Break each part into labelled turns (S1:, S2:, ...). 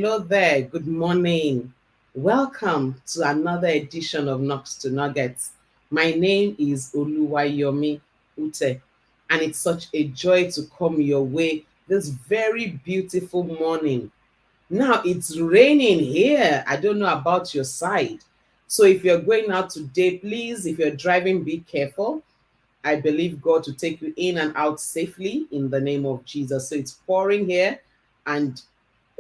S1: Hello there. Good morning. Welcome to another edition of Knox to Nuggets. My name is Oluwayomi Ute, and it's such a joy to come your way this very beautiful morning. Now it's raining here. I don't know about your side. So if you're going out today, please, if you're driving, be careful. I believe God to take you in and out safely in the name of Jesus. So it's pouring here, and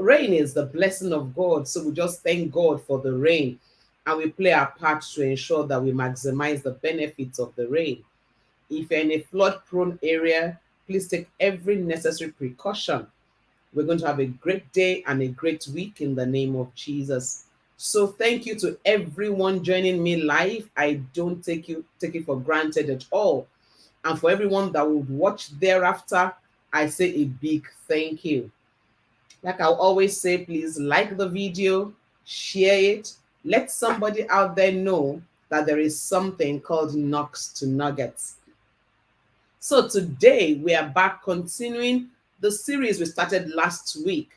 S1: rain is the blessing of God. So we just thank God for the rain, and we play our part to ensure that we maximize the benefits of the rain. If you're in a flood prone area, please take every necessary precaution. We're going to have a great day and a great week in the name of Jesus. So thank you to everyone joining me live. I don't take it for granted at all. And for everyone that would watch thereafter, I say a big thank you. Like I always say, please like the video, share it, let somebody out there know that there is something called Knox to Nuggets. So today we are back continuing the series we started last week,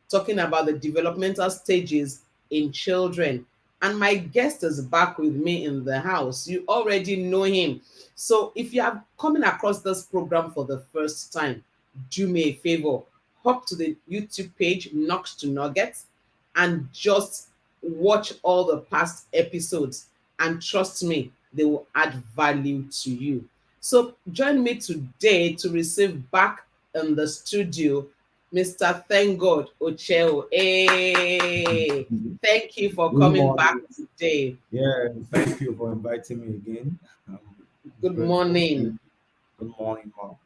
S1: talking about the developmental stages in children. And my guest is back with me in the house. You already know him. So if you are coming across this program for the first time, do me a favor, hop to the YouTube page, Knox to Nuggets, and just watch all the past episodes. And trust me, they will add value to you. So join me today to receive back in the studio Mr. ThankGod Ocheho. Hey, thank you for
S2: Good
S1: coming back
S2: morning.
S1: today.
S2: Yeah, thank you for inviting me again. I'm
S1: Good
S2: grateful.
S1: morning.
S2: Good morning, Mom.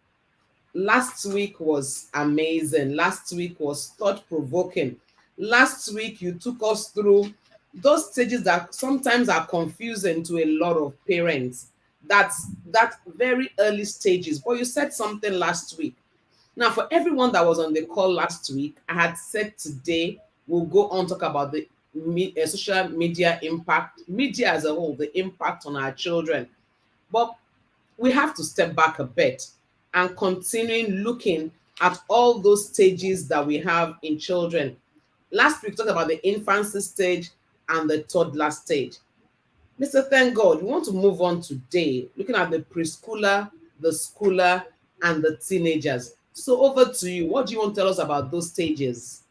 S1: Last week was amazing. Last week was thought provoking. Last week, you took us through those stages that sometimes are confusing to a lot of parents. That's that very early stages. But you said something last week. Now, for everyone that was on the call last week, I had said today we'll go on talk about the social media impact, media as a whole, the impact on our children. But we have to step back a bit and continuing looking at all those stages that we have in children. Last week, we talked about the infancy stage and the toddler stage. Mr. Thank God, we want to move on today, looking at the preschooler, the schooler, and the teenagers. So over to you. What do you want to tell us about those stages?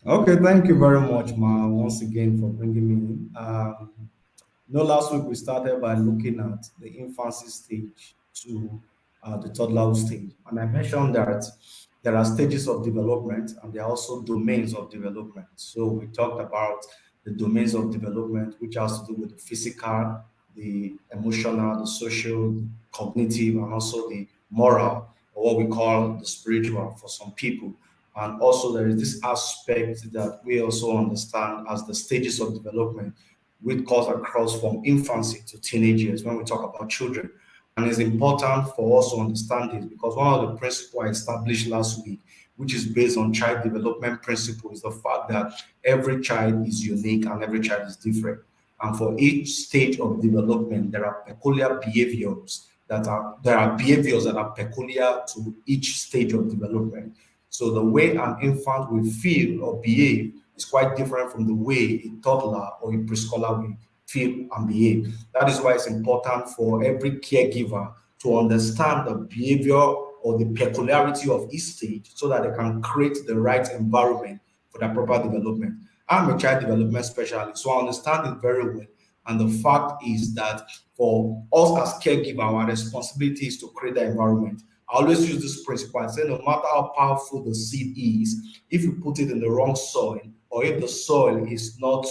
S2: Okay, thank you very much, Ma, once again for bringing me in. Last week we started by looking at the infancy stage to the toddler stage, and I mentioned that there are stages of development and there are also domains of development. So we talked about the domains of development, which has to do with the physical, the emotional, the social, the cognitive, and also the moral, or what we call the spiritual for some people. And also, there is this aspect that we also understand as the stages of development, which goes across from infancy to teenage years when we talk about children. And it's important for us to understand this because one of the principles I established last week, which is based on child development principle, is the fact that every child is unique and every child is different. And for each stage of development, there are behaviors that are peculiar to each stage of development. So the way an infant will feel or behave is quite different from the way a toddler or a preschooler will feel and behave. That is why it's important for every caregiver to understand the behavior or the peculiarity of each stage so that they can create the right environment for their proper development. I'm a child development specialist, so I understand it very well. And the fact is that for us as caregiver, our responsibility is to create the environment. I always use this principle and say no matter how powerful the seed is, if you put it in the wrong soil or if the soil is not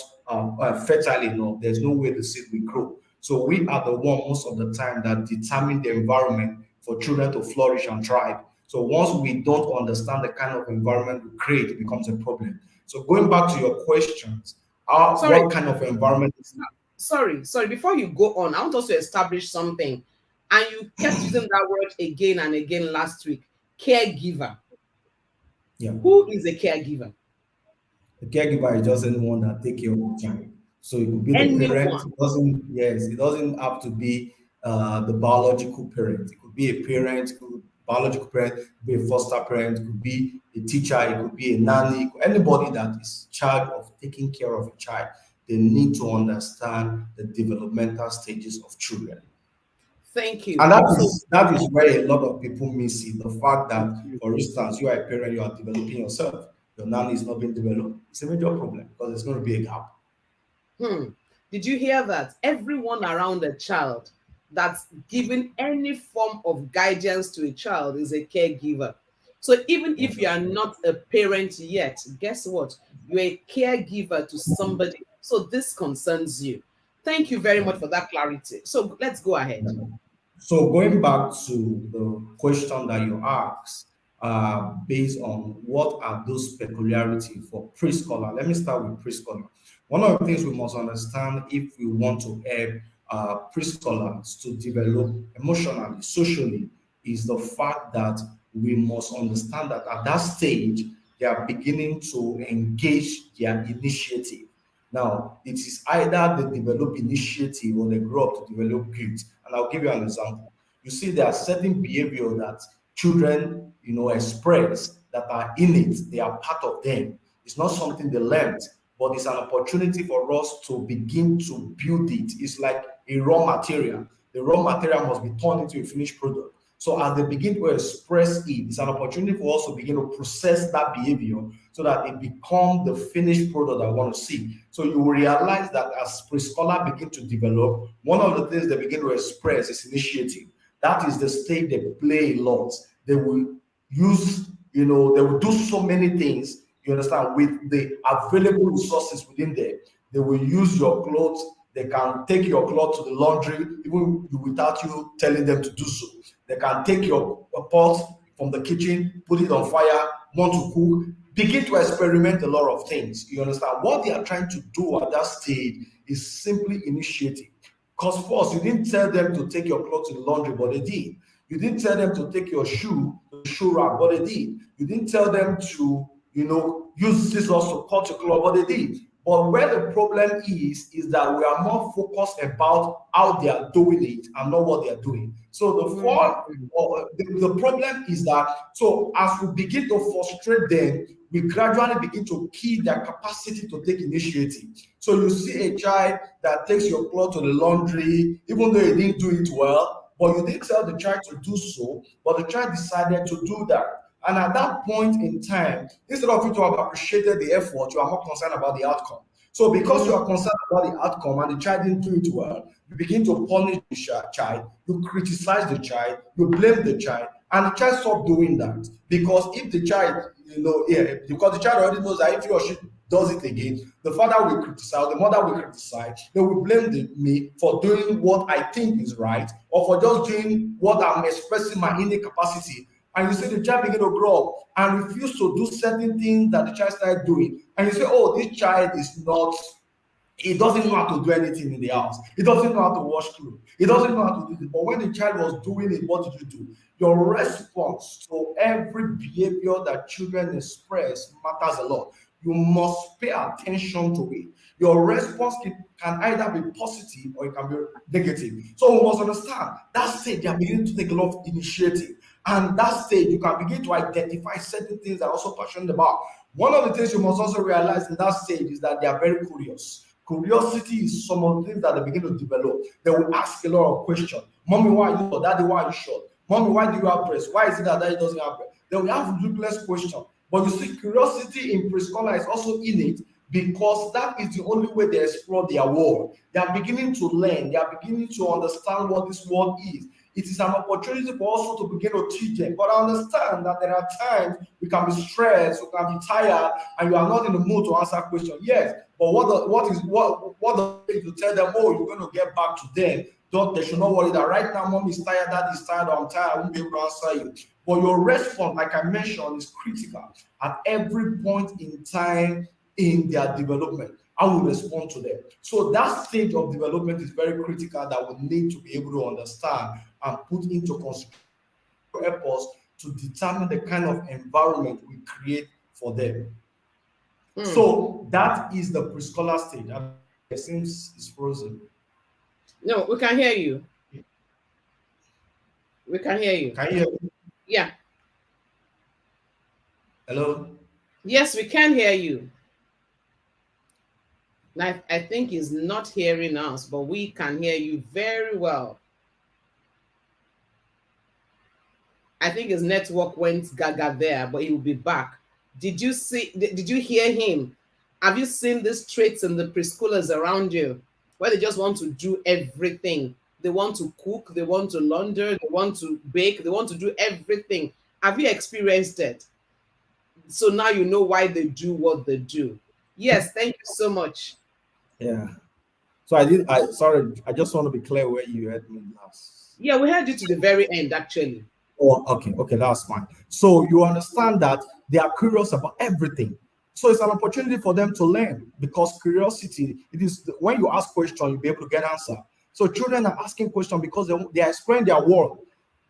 S2: fertile enough, there's no way the seed will grow. So we are the one most of the time that determine the environment for children to flourish and thrive. So once we don't understand the kind of environment we create, it becomes a problem. So going back to your questions,
S1: Sorry,
S2: what kind of environment?
S1: sorry. Before you go on, I want us to establish something. And you kept using that word again and again last week. Caregiver.
S2: Yeah.
S1: Who is a caregiver?
S2: The caregiver is just anyone that take care of the child. So it could be the parent.
S1: Anyone.
S2: It doesn't. Yes, it doesn't have to be the biological parent. It could be a parent, biological parent, it could be a foster parent, it could be a teacher, it could be a nanny, anybody that is charged of taking care of a child. They need to understand the developmental stages of children.
S1: Thank
S2: And
S1: you.
S2: that is where a lot of people miss it. The fact that, for instance, you are a parent, you are developing yourself, your nanny is not being developed. It's a major problem because there's going to be a gap.
S1: Hmm. Did you hear that? Everyone around a child that's giving any form of guidance to a child is a caregiver. So even if you are not a parent yet, guess what? You're a caregiver to somebody. So this concerns you. Thank you very much for that clarity. So let's go ahead.
S2: So going back to the question that you asked, based on what are those peculiarities for preschooler, let me start with preschooler. One of the things we must understand if we want to help preschoolers to develop emotionally, socially, is the fact that we must understand that at that stage, they are beginning to engage their initiative. Now, it is either they develop initiative or they grow up to develop guilt. And I'll give you an example. You see, there are certain behavior that children, express that are innate. They are part of them. It's not something they learned, but it's an opportunity for us to begin to build it. It's like a raw material. The raw material must be turned into a finished product. So as they begin to express it, it's an opportunity for us to begin to process that behavior so that it becomes the finished product I want to see. So you will realize that as preschooler begin to develop, one of the things they begin to express is initiative. That is the stage they play a lot. They will use, they will do so many things, you understand, with the available resources within there. They will use your clothes. They can take your clothes to the laundry, even without you telling them to do so. They can take your pot from the kitchen, put it on fire, want to cook, begin to experiment a lot of things. You understand? What they are trying to do at that stage is simply initiative. Because first, you didn't tell them to take your clothes to the laundry, but they did. You didn't tell them to take your shoe to the shoe rack, but they did. You didn't tell them to, use scissors to cut your cloth, but they did. But where the problem is that we are more focused about how they are doing it and not what they are doing. So the fall,
S1: Mhm.
S2: or the problem is that, so as we begin to frustrate them, we gradually begin to kill their capacity to take initiative. So you see a child that takes your clothes to the laundry, even though he didn't do it well, but you didn't tell the child to do so, but the child decided to do that. And at that point in time, instead of you to have appreciated the effort, you are more concerned about the outcome. So because you are concerned about the outcome and the child didn't do it well, you begin to punish the child, you criticize the child, you blame the child, and the child stop doing that. Because if the child, because the child already knows that if he or she does it again, the father will criticize, the mother will criticize, they will blame me for doing what I think is right, or for just doing what I'm expressing my innate capacity. And you see the child begin to grow up and refuse to do certain things that the child started doing. And you say, oh, this child is not, he doesn't know how to do anything in the house. He doesn't know how to wash clothes. He doesn't know how to do this. But when the child was doing it, what did you do? Your response to every behavior that children express matters a lot. You must pay attention to it. Your response can either be positive or it can be negative. So we must understand that stage they are beginning to take a lot of initiative. And that stage you can begin to identify certain things that are also passionate about. One of the things you must also realize in that stage is that they are very curious. Curiosity is some of the things that they begin to develop. They will ask a lot of questions. Mommy, why are you short? Daddy, why are you short? Mommy, why do you have breast? Why is it that daddy doesn't have breast? They will have ridiculous questions. But you see, curiosity in preschooler is also innate because that is the only way they explore their world. They are beginning to learn. They are beginning to understand what this world is. It is an opportunity for us to begin to teach them. But I understand that there are times we can be stressed, we can be tired, and you are not in the mood to answer questions. Yes, but what the to tell them? Oh, you're going to get back to them. Don't they should not worry that right now, mom is tired, dad is tired, or I'm tired, I won't be able to answer you. But your response, like I mentioned, is critical at every point in time in their development. I will respond to them. So that stage of development is very critical that we need to be able to understand and put into consideration to help us to determine the kind of environment we create for them.
S1: Hmm.
S2: So that is the preschooler stage. And it seems it's frozen.
S1: No, we can hear you. We can hear you.
S2: Can you hear me?
S1: Yeah.
S2: Hello?
S1: Yes, we can hear you. I think he's not hearing us, but we can hear you very well. I think his network went gaga there, but he will be back. Did you hear him? Have you seen these traits in the preschoolers around you where they just want to do everything? They want to cook, they want to launder, they want to bake, they want to do everything. Have you experienced it? So now you know why they do what they do. Yes, thank you so much.
S2: Yeah. So I sorry, I just want to be clear where you had me last.
S1: Yeah, we heard you to the very end, actually.
S2: Oh, okay, okay, that's fine. So you understand that they are curious about everything. So it's an opportunity for them to learn because curiosity, it is when you ask questions, you'll be able to get answer. So children are asking questions because they are exploring their world.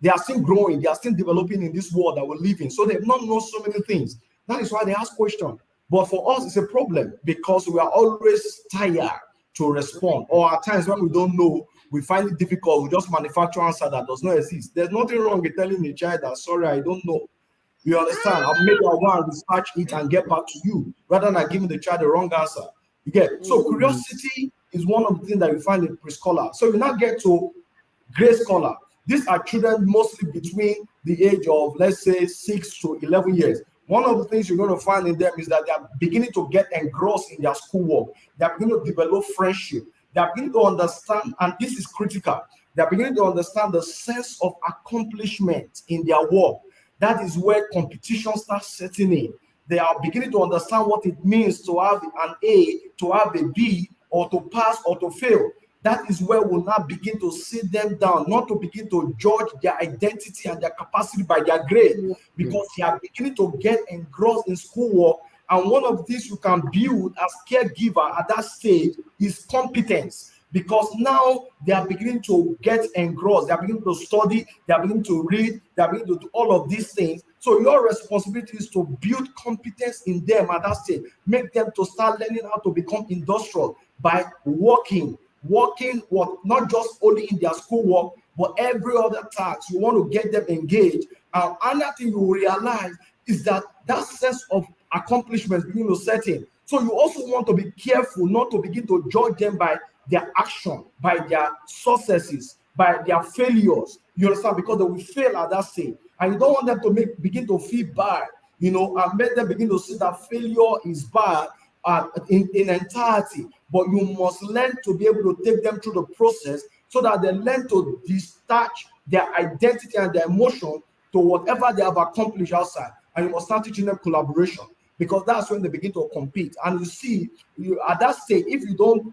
S2: They are still growing, they are still developing in this world that we live in. So they've not known so many things. That is why they ask questions. But for us, it's a problem because we are always tired to respond. Or at times when we don't know, we find it difficult. We just manufacture answer that does not exist. There's nothing wrong with telling a child that sorry, I don't know. You understand? Maybe I want to research it and get back to you rather than giving the child the wrong answer. You get so
S1: Mm.
S2: curiosity is one of the things that you find in pre-scholar. So you now get to grade scholar. These are children mostly between the age of, let's say, 6 to 11 years. One of the things you're going to find in them is that they are beginning to get engrossed in their schoolwork. They are beginning to develop friendship. They are beginning to understand, and this is critical, they are beginning to understand the sense of accomplishment in their work. That is where competition starts setting in. They are beginning to understand what it means to have an A, to have a B, or to pass or to fail. That is where we'll now begin to sit them down, not to begin to judge their identity and their capacity by their grade,
S1: Mm.
S2: because they are beginning to get engrossed in schoolwork. And one of the things you can build as caregiver at that stage is competence. Because now they are beginning to get engrossed, they are beginning to study, they are beginning to read, they are beginning to do all of these things. So your responsibility is to build competence in them at that stage, make them to start learning how to become industrial by working what not just only in their schoolwork but every other task. You want to get them engaged, and another thing you will realize is that that sense of accomplishments begin to set in. So you also want to be careful not to begin to judge them by their action, by their successes, by their failures. You understand? Because they will fail at that stage, and you don't want them to begin to feel bad, and make them begin to see that failure is bad in entirety. But you must learn to be able to take them through the process so that they learn to detach their identity and their emotion to whatever they have accomplished outside. And you must start teaching them collaboration, because that's when they begin to compete. And you see, at that stage, if you don't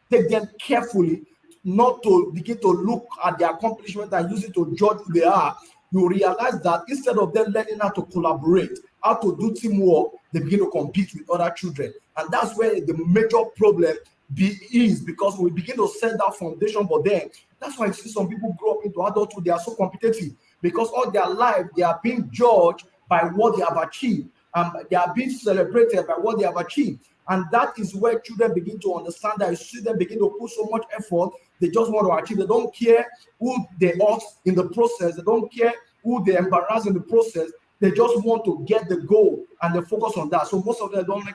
S2: take them carefully, not to begin to look at their accomplishment and use it to judge who they are, you realize that instead of them learning how to collaborate, how to do teamwork, they begin to compete with other children. And that's where the major problem is, because we begin to set that foundation for them. That's why you see some people grow up into adulthood, they are so competitive because all their life they are being judged by what they have achieved, and they are being celebrated by what they have achieved. And that is where children begin to understand that you see them begin to put so much effort. They just want to achieve. They don't care who they hurt in the process. They don't care who they embarrass in the process. They just want to get the goal and they focus on that. So most of them don't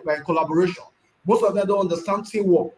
S2: like collaboration. Most of them don't understand teamwork.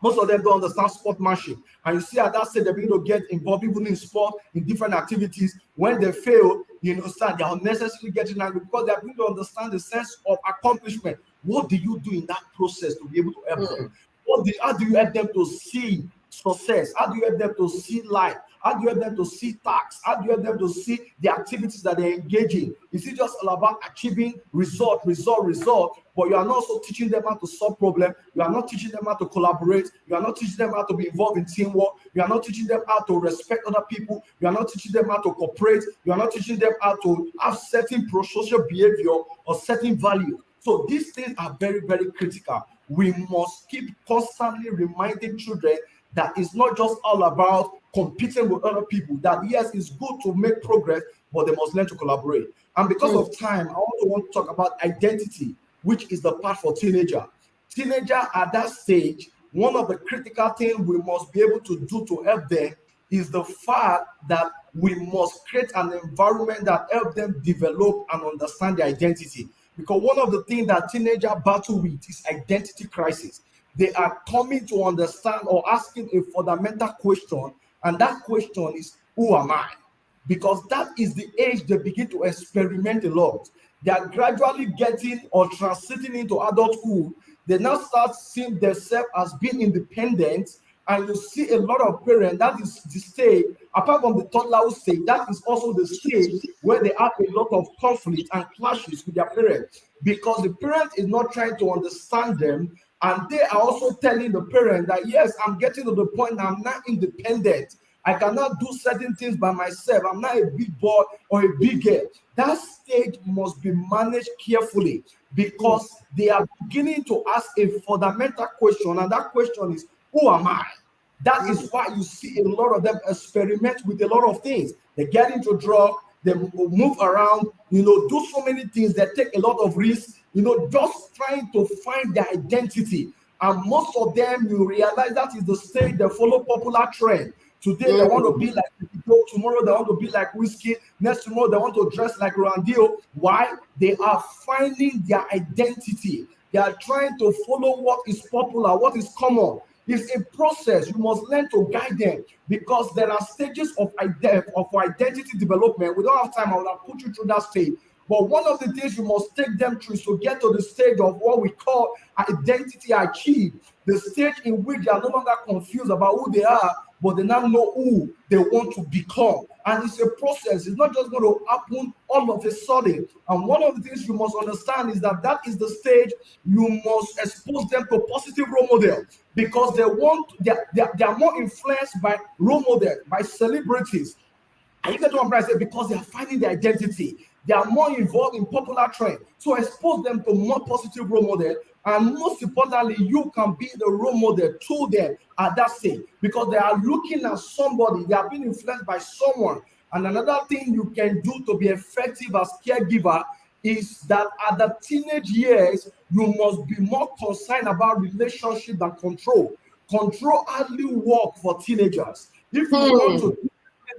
S2: Most of them don't understand sportsmanship. And you see at that stage, they begin to get involved even in sport, in different activities. When they fail, start, they are unnecessarily getting angry because they are beginning to understand the sense of accomplishment. What do you do in that process to be able to help them?
S1: Mm.
S2: How do you help them to see success? How do you help them to see life? How do you help them to see tasks? How do you help them to see the activities that they engage in? Is it just all about achieving result? But you are not also teaching them how to solve problems. You are not teaching them how to collaborate. You are not teaching them how to be involved in teamwork. You are not teaching them how to respect other people. You are not teaching them how to cooperate. You are not teaching them how to have certain pro-social behavior or certain values. So these things are very, very critical. We must keep constantly reminding children that it's not just all about competing with other people, that yes, it's good to make progress, but they must learn to collaborate. And because
S1: Mm.
S2: of time, I also want to talk about identity, which is the part for teenager. Teenager at that stage, one of the critical things we must be able to do to help them is the fact that we must create an environment that help them develop and understand their identity. Because one of the things that teenagers battle with is identity crisis. They are coming to understand or asking a fundamental question, and that question is, who am I? Because that is the age they begin to experiment a lot. They are gradually getting or transiting into adulthood. They now start seeing themselves as being independent, and you see a lot of parents, that is the stage, apart from the toddler stage, that is also the stage where they have a lot of conflict and clashes with their parents, because the parent is not trying to understand them, and they are also telling the parent that, yes, I'm getting to the point I'm not independent. I cannot do certain things by myself. I'm not a big boy or a big girl. That stage must be managed carefully,
S1: Mm,
S2: because they are beginning to ask a fundamental question, and that question is, who am I? That is
S1: mm,
S2: why you see a lot of them experiment with a lot of things. They get into drug, they move around, do so many things. They take a lot of risks, just trying to find their identity. And most of them, you realize that is the stage they follow popular trend. Today they want to
S1: mm,
S2: be like Davido, tomorrow they want to be like Whiskey, next tomorrow they want to dress like Randio. Why? They are finding their identity. They are trying to follow what is popular, what is common. It's a process. You must learn to guide them, because there are stages of identity development. We don't have time. I will have put you through that stage. But one of the things you must take them through is to get to the stage of what we call identity achieved, the stage in which they are no longer confused about who they are, but they now know who they want to become. And it's a process. It's not just going to happen all of a sudden. And one of the things you must understand is that that is the stage you must expose them to positive role model, because they are more influenced by role model, by celebrities. And you get what I'm trying to say? Because they are finding their identity. They are more involved in popular trend. So expose them to more positive role model. And most importantly, you can be the role model to them at that stage, because they are looking at somebody, they are being influenced by someone. And another thing you can do to be effective as caregiver is that at the teenage years, you must be more concerned about relationship than control. Control hardly work for teenagers. If you want
S1: mm.
S2: to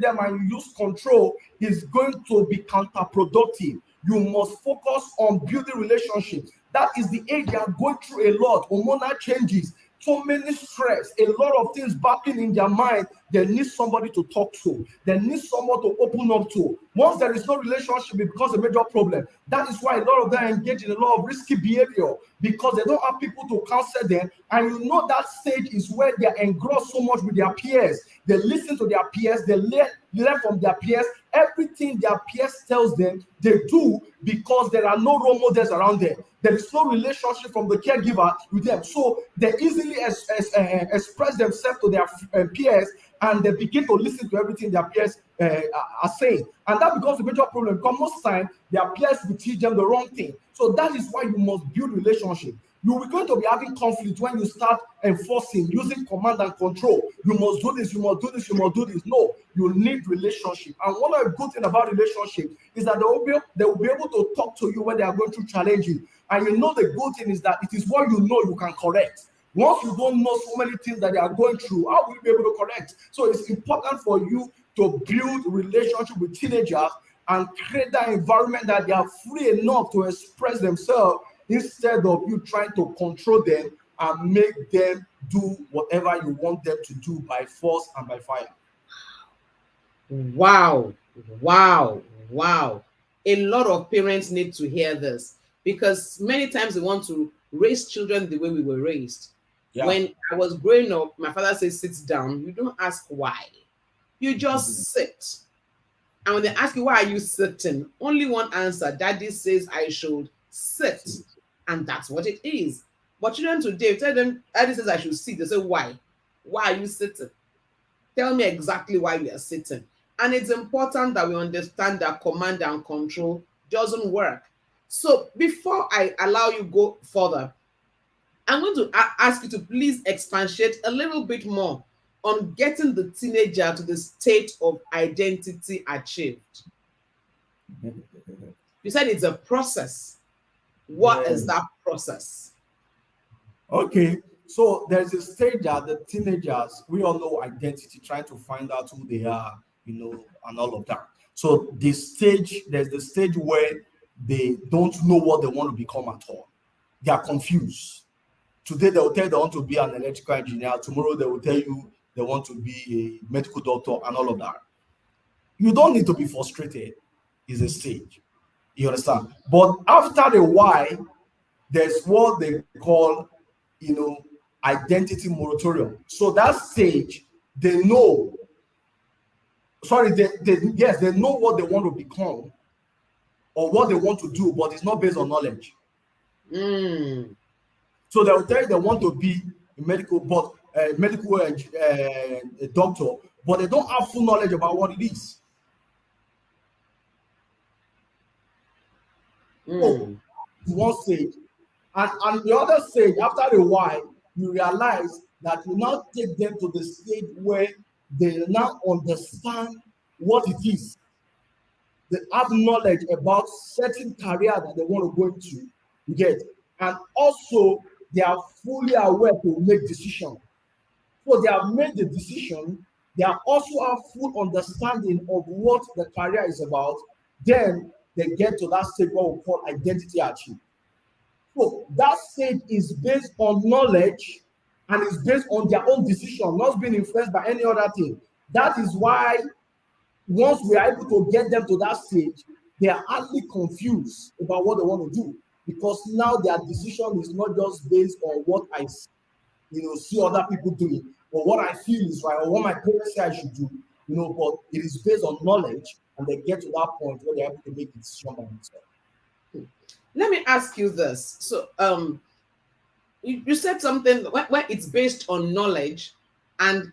S2: them and you use control, is going to be counterproductive. You must focus on building relationships. That is the age they are going through a lot. Hormonal changes, so many stress, a lot of things battling in their mind. They need somebody to talk to. They need someone to open up to. Once there is no relationship, it becomes a major problem. That is why a lot of them engage in a lot of risky behavior, because they don't have people to counsel them. And that stage is where they are engrossed so much with their peers. They listen to their peers, they learn from their peers. Everything their peers tells them, they do, because there are no role models around them. There is no relationship from the caregiver with them. So they easily express themselves to their peers, and they begin to listen to everything their peers are saying. And that becomes a major problem, because most time their peers will teach them the wrong thing. So that is why you must build relationship. You are going to be having conflict when you start enforcing, using command and control. You must do this, you must do this, you must do this. No, you need relationship. And one of the good things about relationship is that they will be able to talk to you when they are going through challenges. And the good thing is that it is what you know you can correct. Once you don't know so many things that they are going through, how will you be able to correct? So it's important for you to build relationship with teenagers and create that environment that they are free enough to express themselves, instead of you trying to control them and make them do whatever you want them to do by force and by fire.
S1: Wow, wow, wow. A lot of parents need to hear this, because many times they want to raise children the way we were raised.
S2: Yeah.
S1: When I was growing up, my father says, sit down. You don't ask why, you just sit. And when they ask you, why are you sitting? Only one answer: daddy says I should sit. And that's what it is. But children today, tell them, daddy says I should sit. They say, why? Why are you sitting? Tell me exactly why we are sitting. And it's important that we understand that command and control doesn't work. So before I allow you go further, I'm going to ask you to please expatiate a little bit more on getting the teenager to the state of identity achieved. You said it's a process. What is
S2: Yes.
S1: that process?
S2: Okay. So there's a stage that the teenagers, we all know identity, trying to find out who they are, and all of that. So there's the stage where they don't know what they want to become at all. They are confused. Today they will tell you they want to be an electrical engineer. Tomorrow they will tell you they want to be a medical doctor and all of that. You don't need to be frustrated. It's a stage. You understand? But after a while, there's what they call, you know, identity moratorium. So that stage, they know, sorry, yes, they know what they want to become or what they want to do, but it's not based on knowledge.
S1: Mm.
S2: So they will tell you they want to be a medical a doctor, but they don't have full knowledge about what it is. So
S1: Mm.
S2: one stage, and the other stage, after a while, you realize that you now take them to the stage where they now understand what it is. They have knowledge about certain career that they want to go into. You get, and also they are fully aware to make decisions. So they have made the decision. They are also have full understanding of what the career is about. Then they get to that stage what we call identity achieve. So that stage is based on knowledge and is based on their own decision, not being influenced by any other thing. That is why once we are able to get them to that stage, they are hardly confused about what they want to do because now their decision is not just based on what I see other people doing or what I feel is right or what my parents say I should do, but it is based on knowledge and they get to that point where they're able to make a decision by themselves.
S1: Let me ask you this. So, you said something when it's based on knowledge and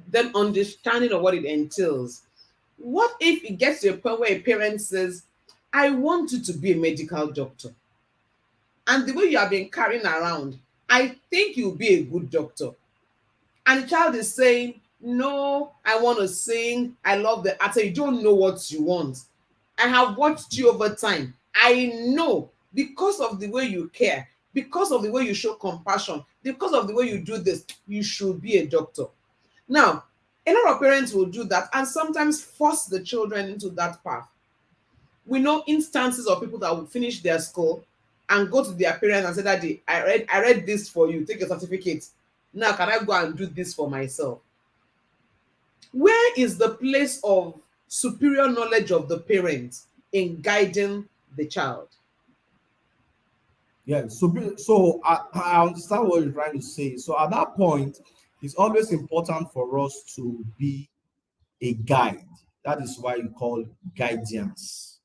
S1: then understanding of what it entails. What if it gets to a point where a parent says, I want you to be a medical doctor, and the way you have been carrying around, I think you'll be a good doctor. And the child is saying, no, I want to sing. I love the art. So you don't know what you want. I have watched you over time. I know because of the way you care, because of the way you show compassion, because of the way you do this, you should be a doctor. Now, a lot of parents will do that and sometimes force the children into that path. We know instances of people that will finish their school and go to their parents and say, Daddy, I read this for you, take a certificate. Now can I go and do this for myself? Where is the place of superior knowledge of the parents in guiding the child?
S2: Yeah, so I understand what you're trying to say. So at that point, it's always important for us to be a guide. That is why you call guidance.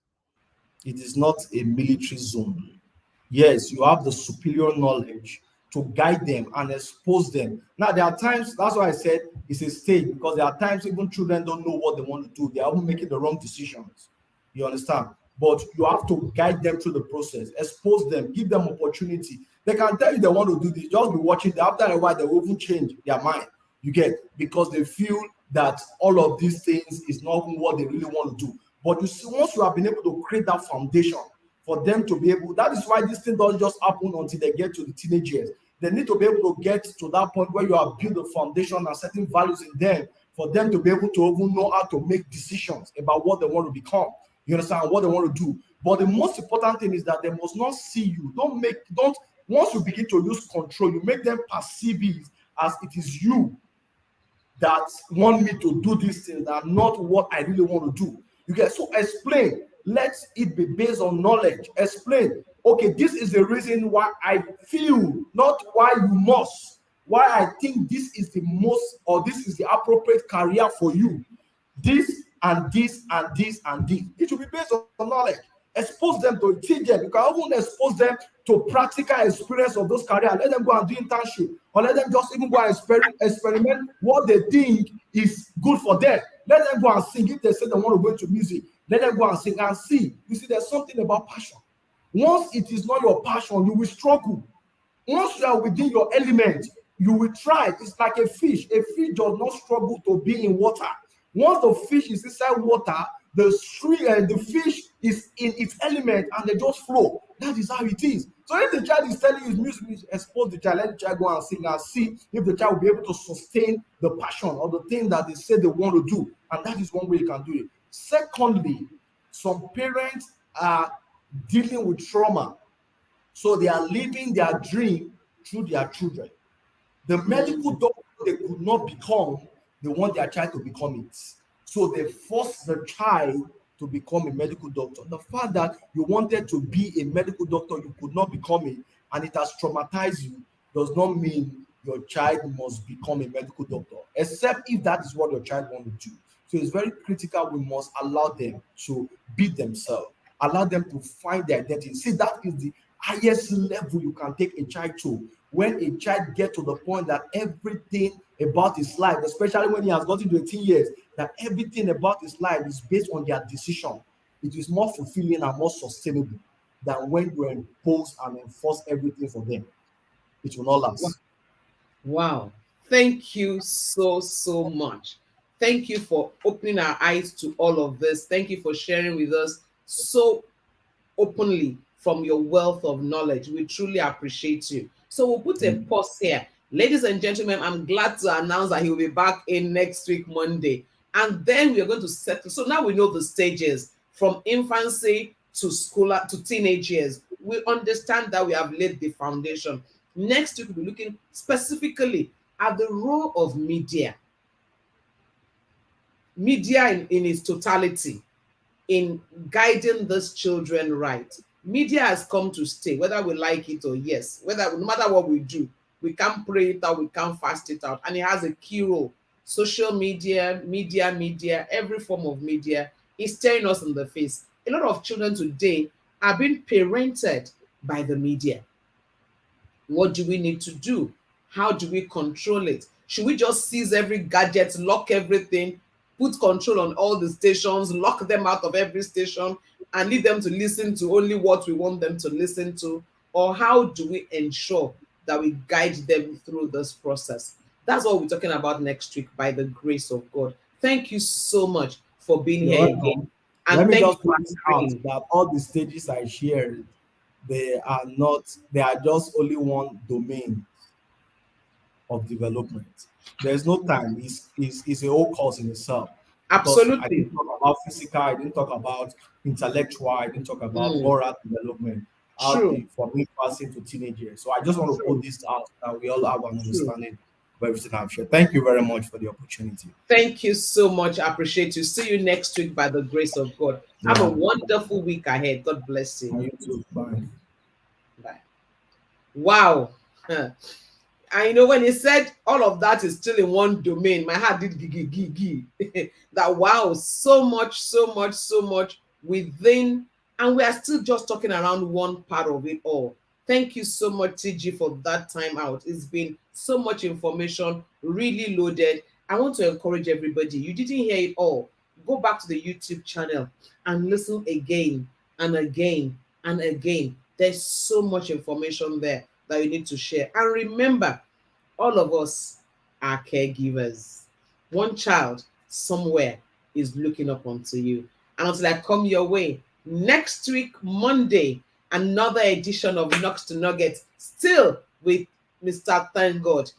S2: It is not a military zone. Yes, you have the superior knowledge to guide them and expose them. Now, there are times, that's why I said it's a stage, because there are times even children don't know what they want to do. They are even making the wrong decisions. You understand? But you have to guide them through the process, expose them, give them opportunity. They can tell you they want to do this, just be watching them. After a while, they will even change their mind. You get, because they feel that all of these things is not what they really want to do. But you see, once you have been able to create that foundation for them to be able, that is why this thing doesn't just happen until they get to the teenage years. They need to be able to get to that point where you have built a foundation and certain values in them for them to be able to even know how to make decisions about what they want to become. You understand what they want to do. But the most important thing is that they must not see you. Don't once you begin to lose control, you make them perceive it as it is you that want me to do these things and not what I really want to do. You get, so explain. Let it be based on knowledge. Explain. Okay, this is the reason why I feel, not why you must. Why I think this is the most or this is the appropriate career for you. This and this and this and this. It should be based on knowledge. Expose them to teach them. You can even expose them to practical experience of those careers. Let them go and do internship, or let them just even go and experiment what they think is good for them. Let them go and sing. If they say they want to go into music, let them go and sing and see. You see, there's something about passion. Once it is not your passion, you will struggle. Once you are within your element, you will try. It's like a fish. A fish does not struggle to be in water. Once the fish is inside water, the fish is in its element and they just flow. That is how it is. So if the child is telling you music, expose the child, let the child go and sing and see if the child will be able to sustain the passion or the thing that they say they want to do. And that is one way you can do it. Secondly, some parents are dealing with trauma. So they are living their dream through their children. The medical
S1: Mm.
S2: doctor they could not become, they want their child to become it. So they force the child to become a medical doctor. The fact that you wanted to be a medical doctor, you could not become it, and it has traumatized you, does not mean your child must become a medical doctor, except if that is what your child wants to do. So it's very critical. We must allow them to be themselves, allow them to find their identity. See, that is the highest level you can take a child to. When a child get to the point that everything about his life, especially when he has gotten to 18 years, that everything about his life is based on their decision, it is more fulfilling and more sustainable than when you impose and enforce everything for them. It will not last.
S1: Wow. Thank you so, so much. Thank you for opening our eyes to all of this. Thank you for sharing with us so openly from your wealth of knowledge. We truly appreciate you. So we'll put a
S2: Mm.
S1: pause here. Ladies and gentlemen, I'm glad to announce that he'll be back in next week, Monday. And then we are going to settle. So now we know the stages from infancy to school to teenage years. We understand that we have laid the foundation. Next week, we'll be looking specifically at the role of media in its totality in guiding these children right. Media has come to stay, whether we like it or yes, whether no matter what we do, we can't pray it out, we can't fast it out, and it has a key role. Social media, every form of media is staring us in the face. A lot of children today are being parented by the media. What do we need to do? How do we control it? Should we just seize every gadget, lock everything, put control on all the stations, lock them out of every station, and leave them to listen to only what we want them to listen to? Or how do we ensure that we guide them through this process? That's what we're talking about next week by the grace of God. Thank you so much for being
S2: You're
S1: here again.
S2: welcome. Let
S1: And
S2: me
S1: thank you
S2: just
S1: for
S2: put this out
S1: agreeing.
S2: that all the stages I shared, they are just only one domain of development. There's no time. It's a whole course in itself because I
S1: Absolutely.
S2: didn't talk about physical, I didn't talk about intellectual, I didn't talk about
S1: Mm,
S2: moral development
S1: true,
S2: from infancy to teenagers. So I just want to put
S1: true,
S2: this out so that we all have an
S1: true.
S2: understanding of everything I've shared. Thank you very much for the opportunity.
S1: Thank you so much. I appreciate you. See you next week by the grace of God. Have a
S2: Yeah.
S1: wonderful week ahead. God bless you.
S2: And you too. Bye.
S1: Bye. Wow. Huh. And when he said all of that is still in one domain, my heart did gigi gigi. That wow, so much, so much, so much within, and we are still just talking around one part of it all. Thank you so much, TG, for that time out. It's been so much information, really loaded. I want to encourage everybody. You didn't hear it all. Go back to the YouTube channel and listen again and again and again. There's so much information there that you need to share. And remember, all of us are caregivers. One child somewhere is looking up onto you. And until I come your way next week, Monday, another edition of Knocks to Nuggets, still with Mr. Thank God.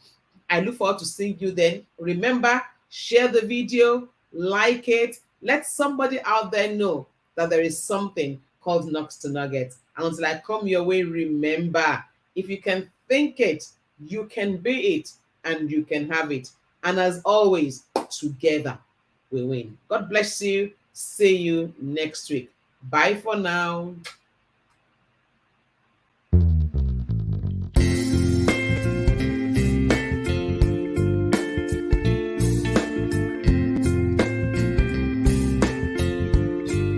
S1: I look forward to seeing you then. Remember, share the video, like it, let somebody out there know that there is something called Knocks to Nuggets. And until I come your way, remember, if you can think it, you can be it, and you can have it. And as always, together we win. God bless you. See you next week. Bye for now.